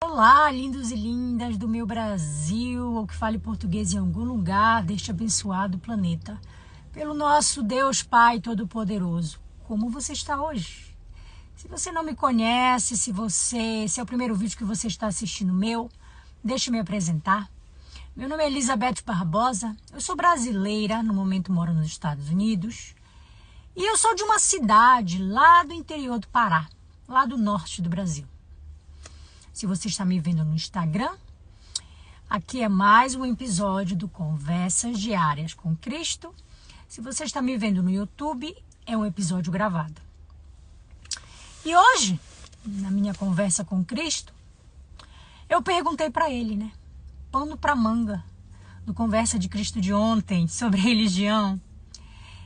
Olá, lindos e lindas do meu Brasil, ou que fale português em algum lugar deste abençoado planeta. Pelo nosso Deus Pai Todo-Poderoso, como você está hoje? Se você não me conhece, se é o primeiro vídeo que você está assistindo meu, deixa eu me apresentar. Meu nome é Elizabeth Barbosa, eu sou brasileira, no momento moro nos Estados Unidos. E eu sou de uma cidade lá do interior do Pará, lá do norte do Brasil. Se você está me vendo no Instagram, aqui é mais um episódio do Conversas Diárias com Cristo. Se você está me vendo no YouTube, é um episódio gravado. E hoje, na minha conversa com Cristo, eu perguntei para ele, né? Pano para manga, do Conversa de Cristo de ontem, sobre religião.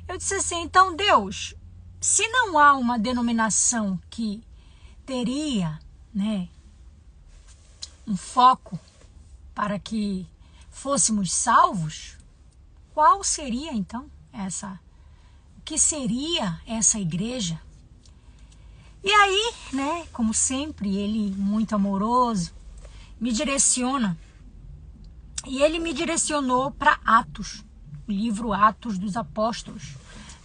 Eu disse assim, então Deus, se não há uma denominação que teria, né, um foco para que fôssemos salvos, qual seria então o que seria essa igreja? E aí, né, como sempre, ele muito amoroso, me direciona, e ele me direcionou para Atos, o livro Atos dos Apóstolos.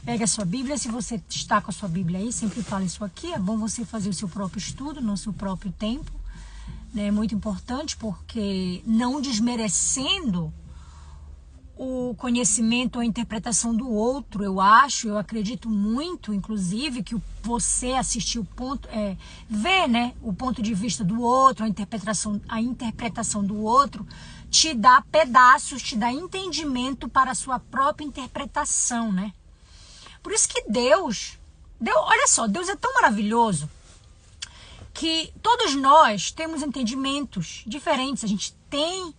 Pega a sua Bíblia, se você está com a sua Bíblia aí, sempre fala isso aqui, é bom você fazer o seu próprio estudo, no seu próprio tempo. É muito importante porque não desmerecendo o conhecimento ou a interpretação do outro, eu acredito muito, inclusive, que você assistir ver, né, o ponto de vista do outro, a interpretação do outro, te dá pedaços, te dá entendimento para a sua própria interpretação, né? Por isso que olha só, Deus é tão maravilhoso que todos nós temos entendimentos diferentes, a gente tem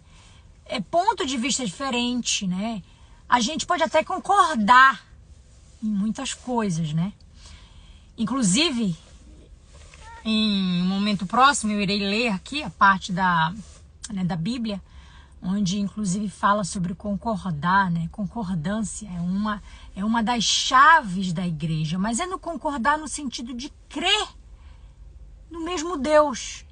ponto de vista diferente, né? A gente pode até concordar em muitas coisas, né? Inclusive, em um momento próximo, eu irei ler aqui a parte da Bíblia, onde inclusive fala sobre concordar, né? Concordância é uma das chaves da igreja, mas é no concordar no sentido de crer no mesmo Deus,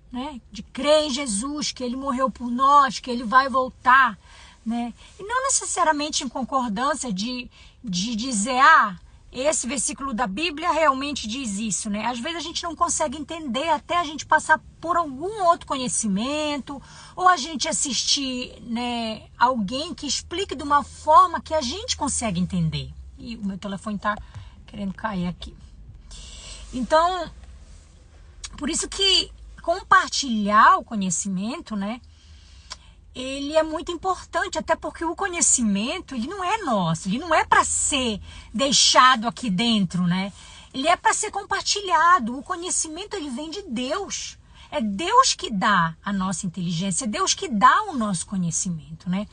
né? De crer em Jesus, que Ele morreu por nós, que Ele vai voltar, né? E não necessariamente em concordância de dizer, esse versículo da Bíblia realmente diz isso, né? Às vezes a gente não consegue entender até a gente passar por algum outro conhecimento, ou a gente assistir, né, alguém que explique de uma forma que a gente consegue entender. E o meu telefone tá querendo cair aqui. Então, por isso que compartilhar o conhecimento, né, ele é muito importante, até porque o conhecimento, ele não é nosso, ele não é para ser deixado aqui dentro, né? Ele é para ser compartilhado. O conhecimento, ele vem de Deus. É Deus que dá a nossa inteligência, é Deus que dá o nosso conhecimento, né?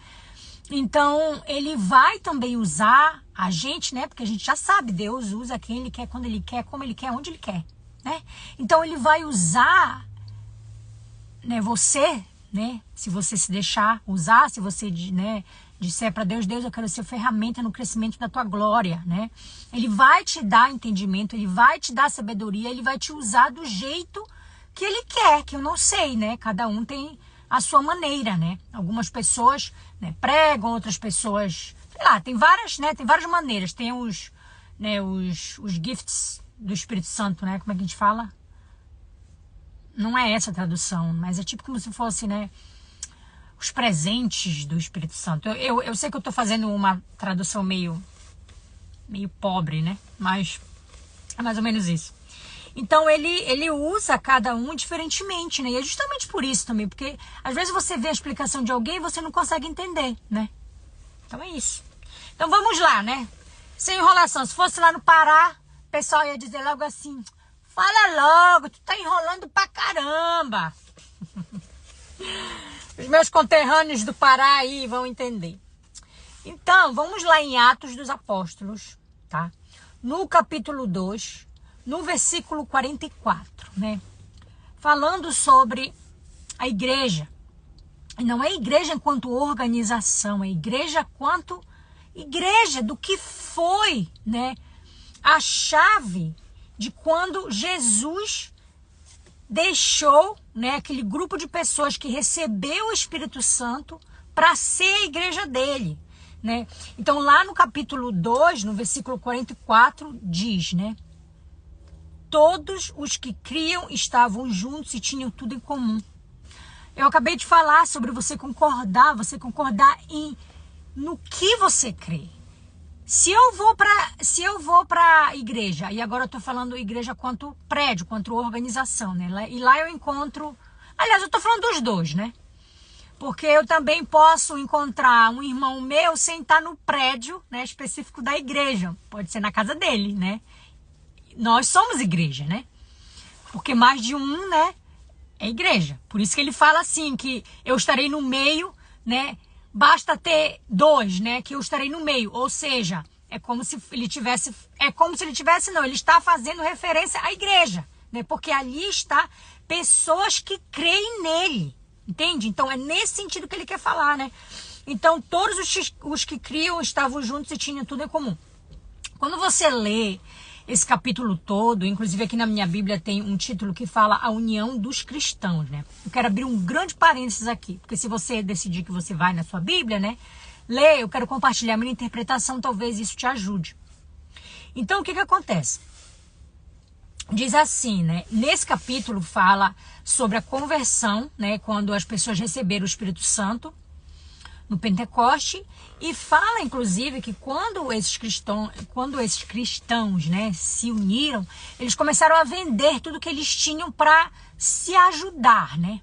Então, ele vai também usar a gente, né? Porque a gente já sabe, Deus usa quem ele quer, quando ele quer, como ele quer, onde ele quer, né? Então, ele vai usar, né, você, né? Se você se deixar usar, se você, né, disser para Deus, Deus, eu quero ser ferramenta no crescimento da tua glória, né? Ele vai te dar entendimento, ele vai te dar sabedoria, ele vai te usar do jeito que ele quer, que eu não sei, né? Cada um tem a sua maneira, né? Algumas pessoas, né, pregam, outras pessoas, sei lá, tem várias maneiras. Tem os gifts do Espírito Santo, né? Como é que a gente fala? Não é essa a tradução, mas é tipo como se fosse, né, os presentes do Espírito Santo. Eu sei que eu estou fazendo uma tradução meio pobre, né? Mas é mais ou menos isso. Então, ele usa cada um diferentemente, né? E é justamente por isso também, porque às vezes você vê a explicação de alguém e você não consegue entender, né? Então é isso. Então vamos lá, né? Sem enrolação. Se fosse lá no Pará, o pessoal ia dizer logo assim, fala logo, tu tá enrolando pra caramba. Os meus conterrâneos do Pará aí vão entender. Então, vamos lá em Atos dos Apóstolos, tá? No capítulo 2, no versículo 44, né? Falando sobre a igreja. E não é igreja enquanto organização, é igreja quanto igreja, do que foi, né, a chave de quando Jesus deixou né, aquele grupo de pessoas que recebeu o Espírito Santo para ser a igreja dele, né? Então lá no capítulo 2, no versículo 44, diz, né? Todos os que criam estavam juntos e tinham tudo em comum. Eu acabei de falar sobre você concordar no que você crê. Se eu vou para a igreja, e agora eu estou falando igreja quanto prédio, quanto organização, né? E lá eu encontro, aliás, eu estou falando dos dois, né? Porque eu também posso encontrar um irmão meu sem estar no prédio, né, específico da igreja. Pode ser na casa dele, né? Nós somos igreja, né? Porque mais de um, né, é igreja. Por isso que ele fala assim, que eu estarei no meio, né? Basta ter dois, né? Que eu estarei no meio. Ou seja, é como se ele tivesse... Não, ele está fazendo referência à igreja, né? Porque ali está pessoas que creem nele. Entende? Então é nesse sentido que ele quer falar, né? Então todos os que criam estavam juntos e tinham tudo em comum. Quando você lê esse capítulo todo, inclusive aqui na minha Bíblia tem um título que fala a união dos cristãos, né? Eu quero abrir um grande parênteses aqui, porque se você decidir que você vai na sua Bíblia, né? Lê, eu quero compartilhar a minha interpretação, talvez isso te ajude. Então o que acontece? Diz assim, né? Nesse capítulo fala sobre a conversão, né? Quando as pessoas receberam o Espírito Santo no Pentecoste, e fala inclusive que quando esses cristãos, né, se uniram, eles começaram a vender tudo que eles tinham para se ajudar, né?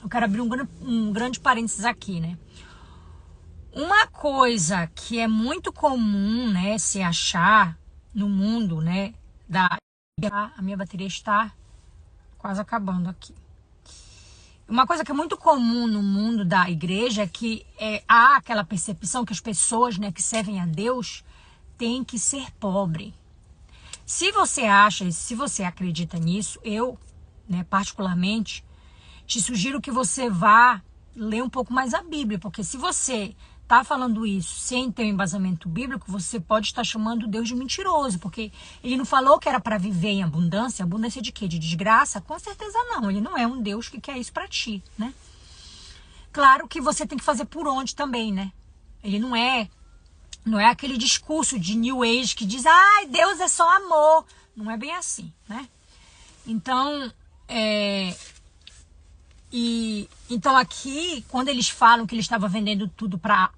Eu quero abrir um grande parênteses aqui, né? Uma coisa que é muito comum, né, se achar no mundo, né, a minha bateria está quase acabando aqui. Uma coisa que é muito comum no mundo da igreja é que há aquela percepção que as pessoas, né, que servem a Deus têm que ser pobre. Se você acredita nisso, eu, né, particularmente, te sugiro que você vá ler um pouco mais a Bíblia, porque se você está falando isso sem ter um embasamento bíblico, você pode estar chamando Deus de mentiroso, porque ele não falou que era para viver em abundância. Abundância de quê? De desgraça? Com certeza não. Ele não é um Deus que quer isso para ti, né? Claro que você tem que fazer por onde também, né? Ele não é aquele discurso de New Age que diz, ai, Deus é só amor. Não é bem assim, né? Então, então aqui, quando eles falam que ele estava vendendo tudo para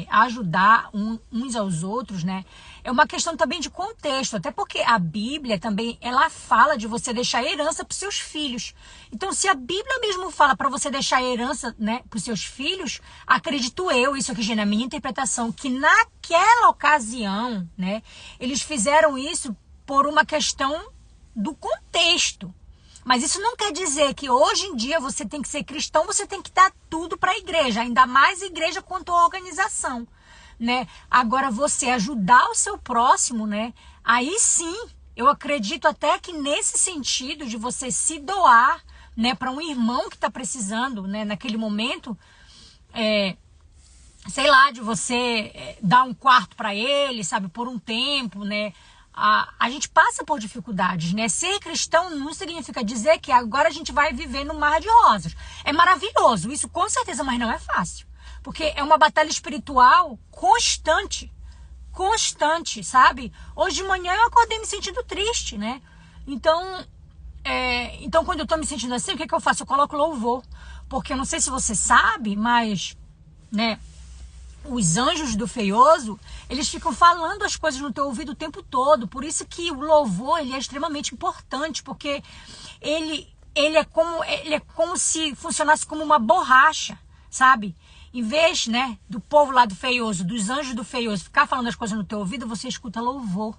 ajudar uns aos outros, né? É uma questão também de contexto, até porque a Bíblia também, ela fala de você deixar herança para os seus filhos. Então, se a Bíblia mesmo fala para você deixar herança, né, para os seus filhos, acredito eu, isso aqui já é na minha interpretação, que naquela ocasião, né, eles fizeram isso por uma questão do contexto. Mas isso não quer dizer que hoje em dia você tem que ser cristão, você tem que dar tudo para a igreja, ainda mais igreja quanto a organização, né? Agora você ajudar o seu próximo, né? Aí sim, eu acredito até que nesse sentido de você se doar, né, para um irmão que está precisando, né, naquele momento, sei lá, de você dar um quarto para ele, sabe, por um tempo, né? A gente passa por dificuldades, né? Ser cristão não significa dizer que agora a gente vai viver no mar de rosas. É maravilhoso, isso com certeza, mas não é fácil. Porque é uma batalha espiritual constante, sabe? Hoje de manhã eu acordei me sentindo triste, né? Então quando eu tô me sentindo assim, o que eu faço? Eu coloco louvor. Porque eu não sei se você sabe, mas, né, os anjos do feioso, eles ficam falando as coisas no teu ouvido o tempo todo. Por isso que o louvor, ele é extremamente importante, porque ele é como se funcionasse como uma borracha, sabe? Em vez, né, do povo lá do feioso, dos anjos do feioso, ficar falando as coisas no teu ouvido, você escuta louvor,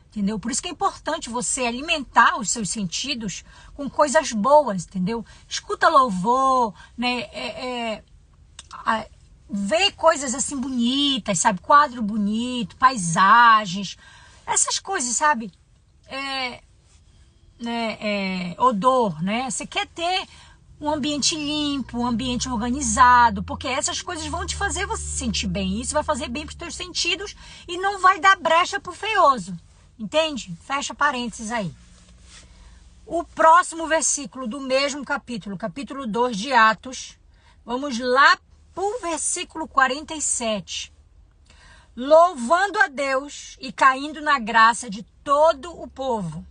entendeu? Por isso que é importante você alimentar os seus sentidos com coisas boas, entendeu? Escuta louvor, né, ver coisas assim bonitas, sabe? Quadro bonito, paisagens, essas coisas, sabe? Odor, né? Você quer ter um ambiente limpo, um ambiente organizado, porque essas coisas vão te fazer você se sentir bem. Isso vai fazer bem para os teus sentidos e não vai dar brecha pro feioso, entende? Fecha parênteses aí. o próximo versículo do mesmo capítulo, capítulo 2 de Atos. Vamos lá para o versículo 47. Louvando a Deus e caindo na graça de todo o povo.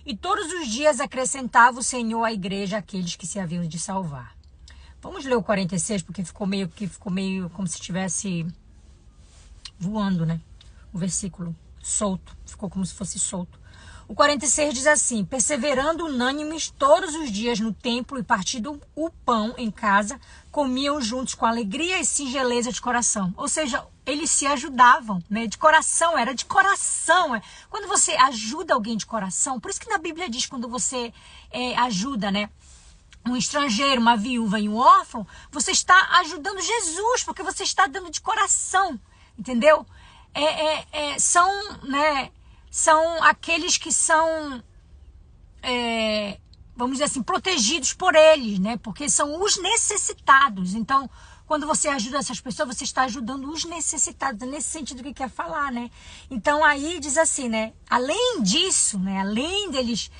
E todos os dias acrescentava o Senhor à igreja aqueles que se haviam de salvar. Vamos ler o 46, porque ficou meio como se estivesse voando, né? O versículo solto, ficou como se fosse solto. O 46 diz assim: perseverando unânimes todos os dias no templo e partindo o pão em casa, comiam juntos com alegria e singeleza de coração. Ou seja, eles se ajudavam, né? De coração, era de coração. Quando você ajuda alguém de coração, por isso que na Bíblia diz, quando você ajuda, né? Um estrangeiro, uma viúva e um órfão, você está ajudando Jesus, porque você está dando de coração, entendeu? São aqueles que são, vamos dizer assim, protegidos por eles, né? Porque são os necessitados. Então, quando você ajuda essas pessoas, você está ajudando os necessitados. É nesse sentido que quer falar, né? Então, aí diz assim, né? Além disso, né? Além deles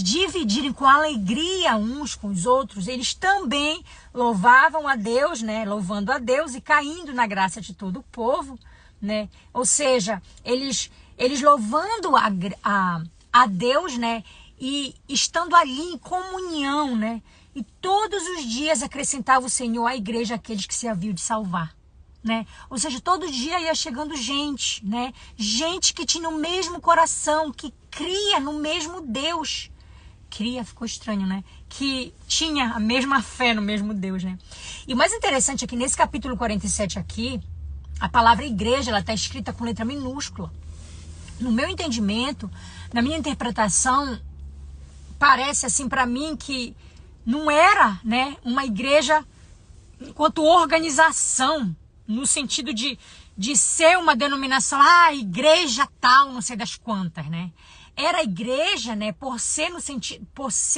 dividirem com alegria uns com os outros, eles também louvavam a Deus, né? Louvando a Deus e caindo na graça de todo o povo, né? Ou seja, eles louvando a Deus, né? E estando ali em comunhão, né? E todos os dias acrescentava o Senhor à igreja aqueles que se haviam de salvar, né? Ou seja, todo dia ia chegando gente, né? Gente que tinha o mesmo coração, que cria no mesmo Deus. Cria, ficou estranho, né? Que tinha a mesma fé no mesmo Deus, né? E o mais interessante é que nesse capítulo 47 aqui, a palavra igreja, ela está escrita com letra minúscula. No meu entendimento, na minha interpretação, parece assim para mim que não era, né, uma igreja enquanto organização, no sentido de ser uma denominação, igreja tal, não sei das quantas, né? Era a igreja, né, por ser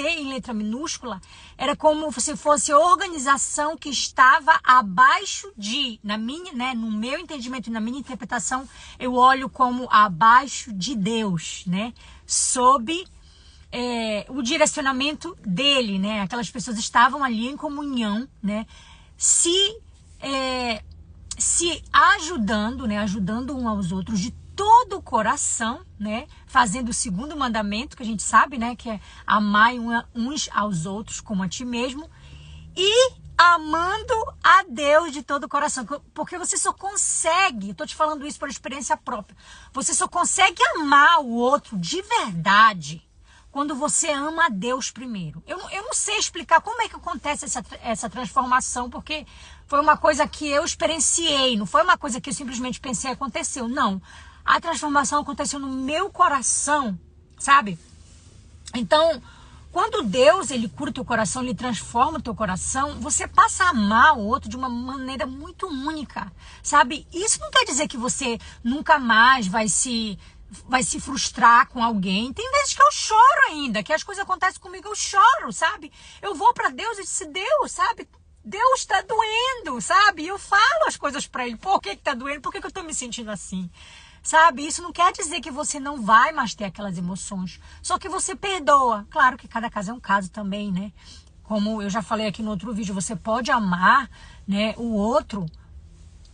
em letra minúscula, era como se fosse a organização que estava abaixo de, no meu entendimento e na minha interpretação, eu olho como abaixo de Deus, né? Sob o direcionamento dele, né? Aquelas pessoas estavam ali em comunhão, né? Se ajudando, né? Ajudando uns aos outros de todo o coração, né? Fazendo o segundo mandamento, que a gente sabe, né? Que é amar uns aos outros como a ti mesmo. E amando a Deus de todo o coração. Porque você só consegue, estou te falando isso por experiência própria, você só consegue amar o outro de verdade quando você ama a Deus primeiro. Eu não sei explicar como é que acontece essa transformação, porque foi uma coisa que eu experienciei, não foi uma coisa que eu simplesmente pensei e aconteceu. Não, a transformação aconteceu no meu coração, sabe? Então, quando Deus, ele cura o teu coração, ele transforma o teu coração, você passa a amar o outro de uma maneira muito única, sabe? Isso não quer dizer que você nunca mais vai se frustrar com alguém. Tem vezes que eu choro ainda, que as coisas acontecem comigo, eu choro, sabe? Eu vou para Deus e disse, Deus, sabe? Deus tá doendo, sabe? E eu falo as coisas para ele. Por que tá doendo? Por que eu tô me sentindo assim? Sabe? Isso não quer dizer que você não vai mais ter aquelas emoções. Só que você perdoa. Claro que cada caso é um caso também, né? Como eu já falei aqui no outro vídeo, você pode amar, né, o outro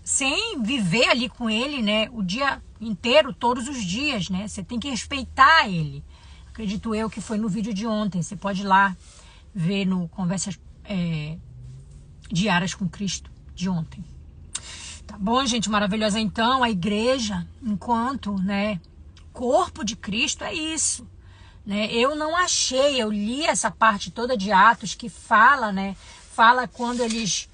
sem viver ali com ele, né, o dia inteiro, todos os dias, né? Você tem que respeitar ele. Acredito eu que foi no vídeo de ontem. Você pode ir lá ver no Conversas Diárias com Cristo de ontem. Tá bom, gente? Maravilhosa. Então, a igreja, enquanto, né, corpo de Cristo, é isso, né? Eu não achei, eu li essa parte toda de Atos que fala, né? Fala quando eles...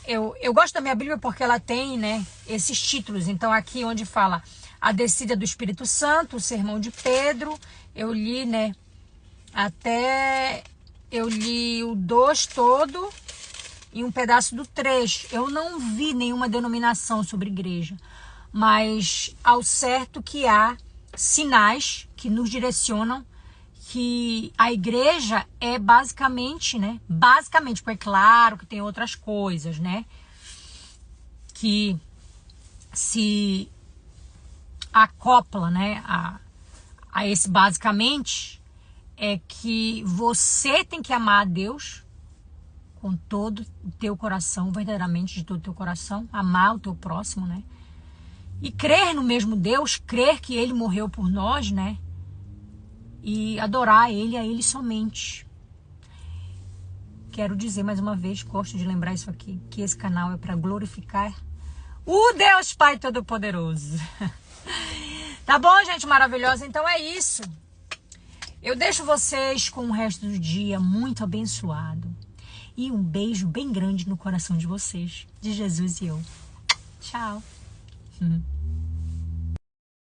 eu gosto da minha Bíblia porque ela tem, né, esses títulos. Então aqui onde fala a descida do Espírito Santo, o sermão de Pedro, eu li, né, eu li o 2 todo e um pedaço do 3. Eu não vi nenhuma denominação sobre igreja, mas ao certo que há sinais que nos direcionam que a igreja é basicamente, né? Basicamente, porque é claro que tem outras coisas, né? Que se acopla, né? A esse basicamente, é que você tem que amar a Deus com todo o teu coração, verdadeiramente de todo o teu coração, amar o teu próximo, né? E crer no mesmo Deus, crer que Ele morreu por nós, né? E adorar Ele, a Ele somente. Quero dizer mais uma vez, gosto de lembrar isso aqui, que esse canal é para glorificar o Deus Pai Todo-Poderoso. Tá bom, gente maravilhosa? Então é isso. Eu deixo vocês com o resto do dia muito abençoado. E um beijo bem grande no coração de vocês, de Jesus e eu. Tchau.